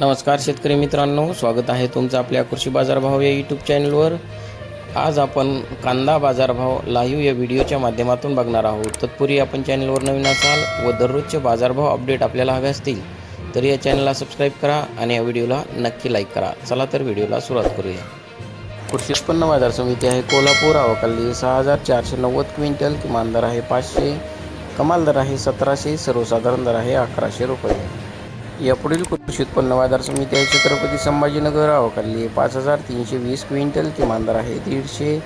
नमस्कार शेतकरी मित्रांनो, स्वागत आहे तुमचं आपल्या कृषी बाजारभाव या यूट्यूब चॅनलवर। आज आपण कांदा बाजारभाव लाईव्ह या व्हिडिओच्या माध्यमातून बघणार आहोत। तत्पूर्वी आपण चॅनलवर नवीन असाल व दररोजचे बाजारभाव अपडेट आपल्याला हवे असतील तर या चॅनलला सबस्क्राईब करा आणि या व्हिडिओला नक्की लाईक करा। चला तर व्हिडिओला सुरुवात करूया। कृषी उत्पन्न बाजार समिती आहे कोल्हापूर, आवकाली 6490 क्विंटल, किमान दर आहे 500, कमाल दर आहे 1700, सर्वसाधारण दर आहे 1100 रुपये। यापुढील कृषी उत्पन्न बाजार समिती आहे छत्रपती संभाजीनगर, आवकाली 5320 क्विंटल, किमान दर आहे 150,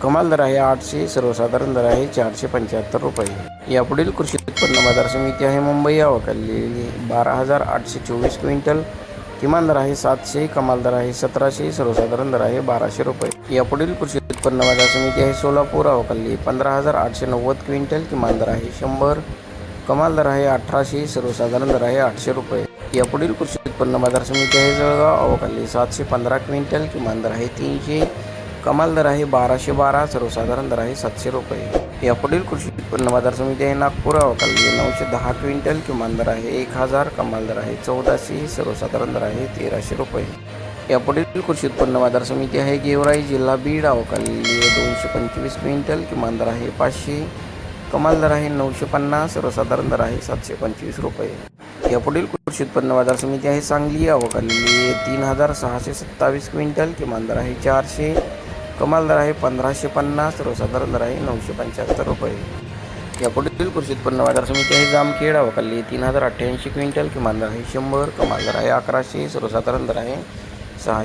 कमाल दर आहे 800, सर्वसाधारण दर आहे 475 रुपये। यापुढील कृषी उत्पन्न बाजार समिती आहे मुंबई, आवकाली 12824 क्विंटल, किमान दर आहे 700, कमाल दर आहे 1700, सर्वसाधारण दर आहे 1200 रुपये। यापुढील कृषी उत्पन्न बाजार समिती आहे सोलापूर, आवकाली 15890 क्विंटल, किमान दर आहे 100, कमाल दर आहे 1800, सर्वसाधारण दर आहे 800 रुपये। यापुढील कृषी उत्पन्न बाजार समिती आहे जळगाव, आवकाली 715 क्विंटल, किमान दर आहे 300, कमाल दर आहे 1212, सर्वसाधारण दर आहे 700 रुपये। यापुढील कृषी उत्पन्न बाजार समिती आहे नागपूर, आवकाली 910 क्विंटल, किमान दर आहे 1000, कमाल दर आहे 1400, सर्वसाधारण दर आहे 1300 रुपये। यापुढील कृषी उत्पन्न बाजार समिती आहे गेवराई, जिल्हा बीड, आवकाली 225 क्विंटल, किमान दर आहे 500, कमाल दर आहे 950, सर्वसाधारण दर आहे 725 रुपये। यापुढील कृषी उत्पन्न बाजार समिती आहे सांगली, आवकाली 3627 क्विंटल, किमान दर आहे 400, कमाल दर आहे 1550, सर्वसाधारण दर आहे 975 रुपये। यापुढील कृषी उत्पन्न बाजार समिती आहे जामखेड, आवकाली 3088 क्विंटल, किमान दर आहे 100, कमाल दर आहे 1100, सर्वसाधारण दर आहे 600